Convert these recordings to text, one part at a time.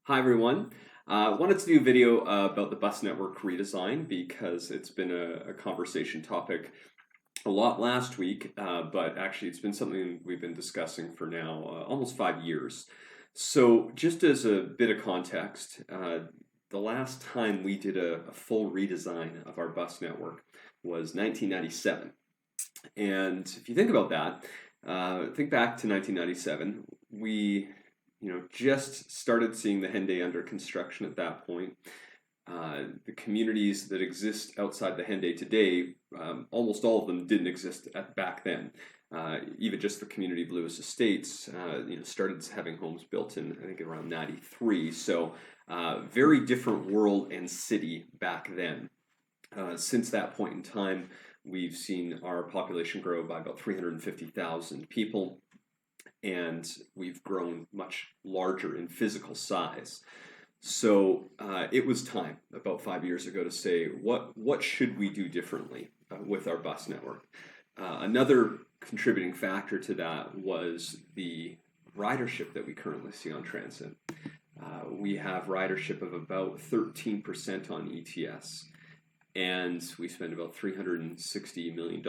Hi everyone. Wanted to do a video about the Bus Network Redesign because it's been a conversation topic a lot last week, but actually it's been something we've been discussing for now almost 5 years. So just as a bit of context, the last time we did a full redesign of our bus network was 1997. And if you think about that, think back to 1997, we just started seeing the Henday under construction at that point. The communities that exist outside the Henday today, almost all of them didn't exist back then. Even just the community of Lewis Estates, started having homes built in, I think, around 93. So very different world and city back then. Since that point in time, we've seen our population grow by about 350,000 people, and we've grown much larger in physical size. So it was time about 5 years ago to say, what should we do differently with our bus network? Another contributing factor to that was the ridership that we currently see on transit. We have ridership of about 13% on ETS. And we spend about $360 million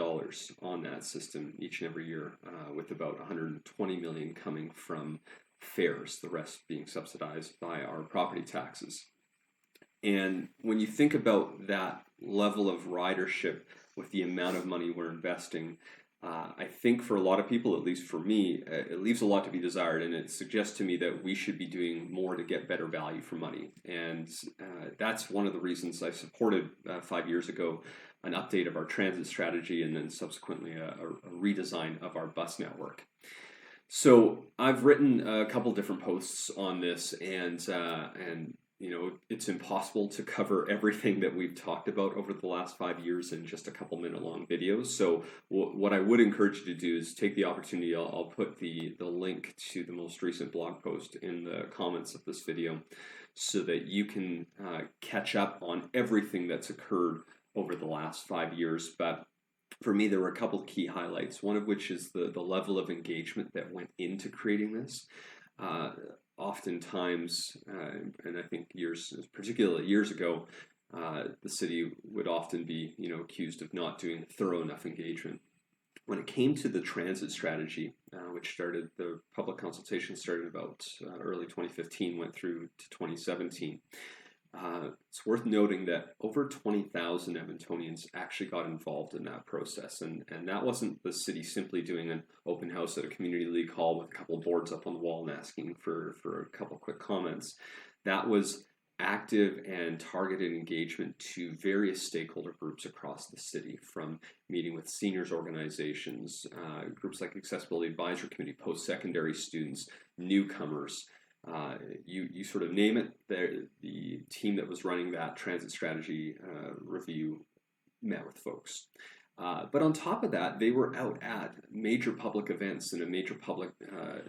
on that system each and every year, with about $120 million coming from fares, the rest being subsidized by our property taxes. And when you think about that level of ridership with the amount of money we're investing, I think for a lot of people, at least for me, it leaves a lot to be desired, and it suggests to me that we should be doing more to get better value for money. And that's one of the reasons I supported 5 years ago an update of our transit strategy, and then subsequently a redesign of our bus network. So I've written a couple different posts on this, and it's impossible to cover everything that we've talked about over the last 5 years in just a couple minute long videos. So what I would encourage you to do is take the opportunity. I'll put the link to the most recent blog post in the comments of this video so that you can catch up on everything that's occurred over the last 5 years. But for me, there were a couple of key highlights, one of which is the level of engagement that went into creating this. Oftentimes, and I think particularly years ago, the city would often be, accused of not doing thorough enough engagement. When it came to the transit strategy, the public consultation started about early 2015, went through to 2017. It's worth noting that over 20,000 Edmontonians actually got involved in that process, and that wasn't the city simply doing an open house at a community league hall with a couple of boards up on the wall and asking for a couple quick comments. That was active and targeted engagement to various stakeholder groups across the city, from meeting with seniors organizations, groups like Accessibility Advisory Committee, post-secondary students, newcomers. You sort of name it, the team that was running that transit strategy review met with folks. But on top of that, they were out at major public events and major public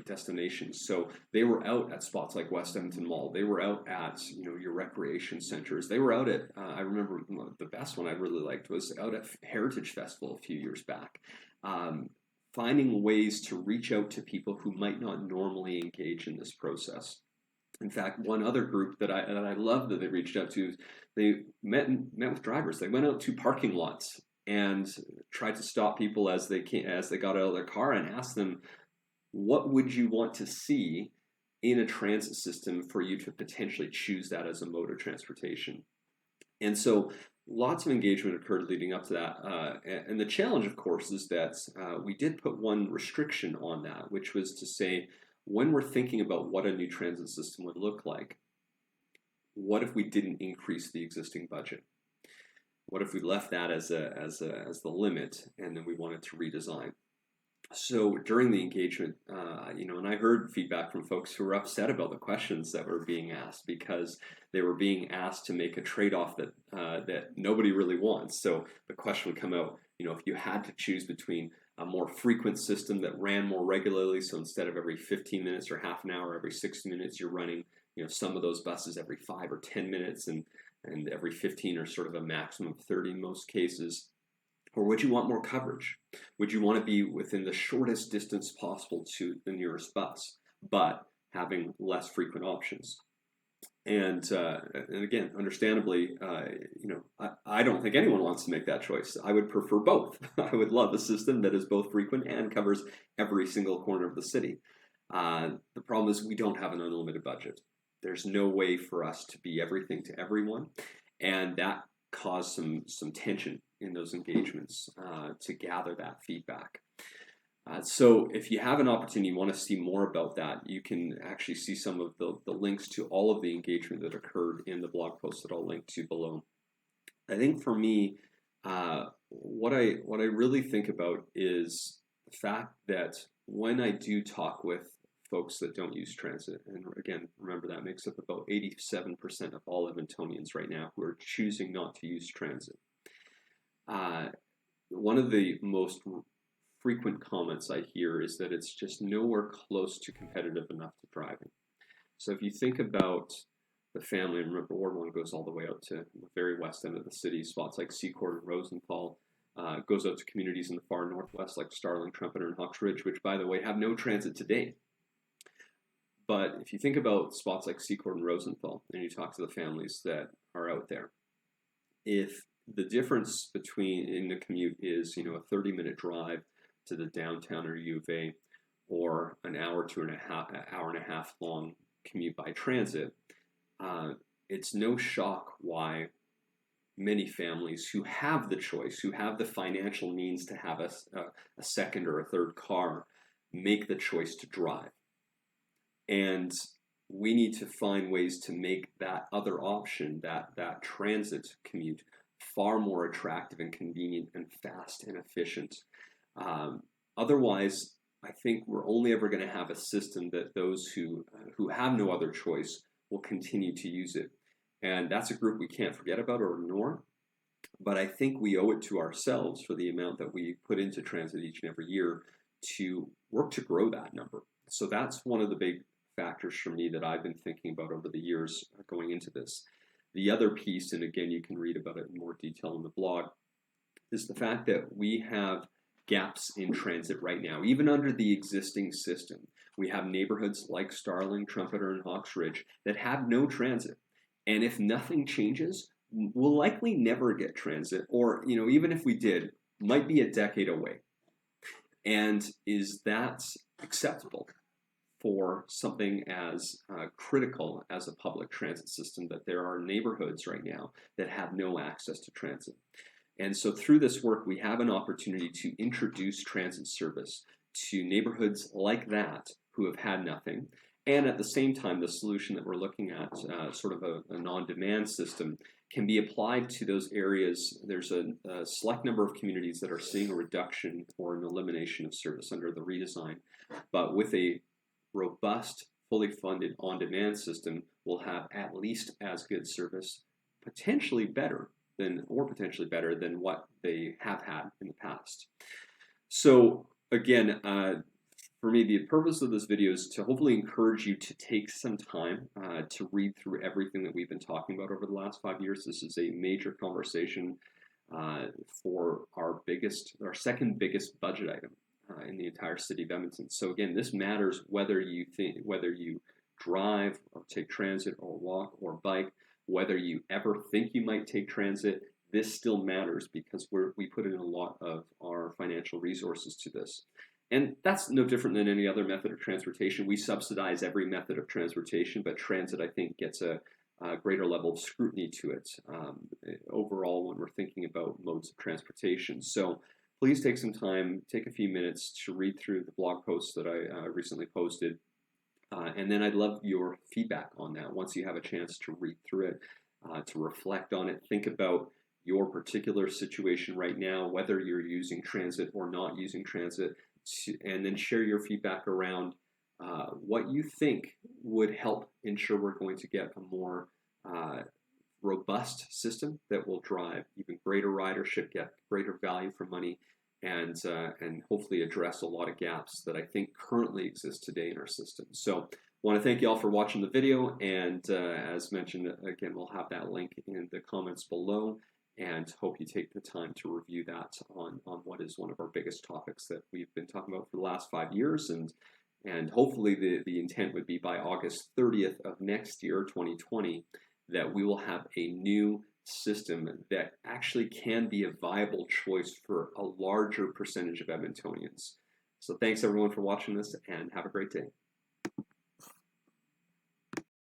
destinations. So they were out at spots like West Edmonton Mall. They were out at your recreation centers. They were out at, I remember the best one I really liked was out at Heritage Festival a few years back. Finding ways to reach out to people who might not normally engage in this process. In fact, one other group that I love that they reached out to, they met with drivers. They went out to parking lots and tried to stop people as they got out of their car and asked them, what would you want to see in a transit system for you to potentially choose that as a mode of transportation? And so lots of engagement occurred leading up to that. And the challenge, of course, is that we did put one restriction on that, which was to say, when we're thinking about what a new transit system would look like, what if we didn't increase the existing budget? What if we left that as the limit, and then we wanted to redesign? So during the engagement, and I heard feedback from folks who were upset about the questions that were being asked, because they were being asked to make a trade-off that nobody really wants. So the question would come out, if you had to choose between a more frequent system that ran more regularly, so instead of every 15 minutes or half an hour, every 60 minutes, you're running, some of those buses every 5 or 10 minutes, and every 15 or sort of a maximum of 30 in most cases. Or would you want more coverage? Would you want to be within the shortest distance possible to the nearest bus, but having less frequent options? And again, understandably, I don't think anyone wants to make that choice. I would prefer both. I would love a system that is both frequent and covers every single corner of the city. The problem is we don't have an unlimited budget. There's no way for us to be everything to everyone, and that caused some tension in those engagements to gather that feedback. So if you have an opportunity, you want to see more about that, you can actually see some of the links to all of the engagement that occurred in the blog post that I'll link to below. I think for me, what I really think about is the fact that when I do talk with folks that don't use transit, and again, remember that makes up about 87% of all Edmontonians right now who are choosing not to use transit. One of the most frequent comments I hear is that it's just nowhere close to competitive enough to driving. So if you think about the family, and remember Ward 1 goes all the way out to the very west end of the city, spots like Seacourt and Rosenthal, goes out to communities in the far northwest like Starling, Trumpeter, and Hawks Ridge, which by the way have no transit today. But if you think about spots like Seacourt and Rosenthal, and you talk to the families that are out there, if the difference in the commute is, a 30-minute drive to the downtown or U of A, or an hour to an hour and a half long commute by transit, it's no shock why many families who have the choice, who have the financial means to have a second or a third car, make the choice to drive. And we need to find ways to make that other option, that transit commute, far more attractive and convenient and fast and efficient. Otherwise, I think we're only ever going to have a system that those who have no other choice will continue to use it. And that's a group we can't forget about or ignore. But I think we owe it to ourselves, for the amount that we put into transit each and every year, to work to grow that number. So that's one of the big factors for me that I've been thinking about over the years going into this. The other piece, and again, you can read about it in more detail in the blog, is the fact that we have gaps in transit right now, even under the existing system. We have neighborhoods like Starling, Trumpeter, and Hawks Ridge that have no transit. And if nothing changes, we'll likely never get transit, or, even if we did, might be a decade away. And is that acceptable for something as critical as a public transit system, that there are neighborhoods right now that have no access to transit? And so through this work, we have an opportunity to introduce transit service to neighborhoods like that who have had nothing. And at the same time, the solution that we're looking at, sort of a non-demand system, can be applied to those areas. There's a select number of communities that are seeing a reduction or an elimination of service under the redesign. But with a robust, fully funded on-demand system, we'll have at least as good service, potentially better than what they have had in the past. So again, for me, the purpose of this video is to hopefully encourage you to take some time to read through everything that we've been talking about over the last 5 years. This is a major conversation for our second biggest budget item in the entire city of Edmonton. So again, this matters whether you drive or take transit or walk or bike, whether you ever think you might take transit. This still matters because we put in a lot of our financial resources to this. And that's no different than any other method of transportation. We subsidize every method of transportation, but transit, I think, gets a greater level of scrutiny to it overall when we're thinking about modes of transportation. So please take some time, take a few minutes to read through the blog posts that I recently posted. And then I'd love your feedback on that once you have a chance to read through it, to reflect on it, think about your particular situation right now, whether you're using transit or not using transit, and then share your feedback around what you think would help ensure we're going to get a more robust system that will drive even greater ridership, get greater value for money, and hopefully address a lot of gaps that I think currently exist today in our system. So I want to thank you all for watching the video, and as mentioned, again, we'll have that link in the comments below, and hope you take the time to review that on what is one of our biggest topics that we've been talking about for the last 5 years, and And hopefully the intent would be by August 30th of next year, 2020, that we will have a new system that actually can be a viable choice for a larger percentage of Edmontonians. So thanks everyone for watching this, and have a great day.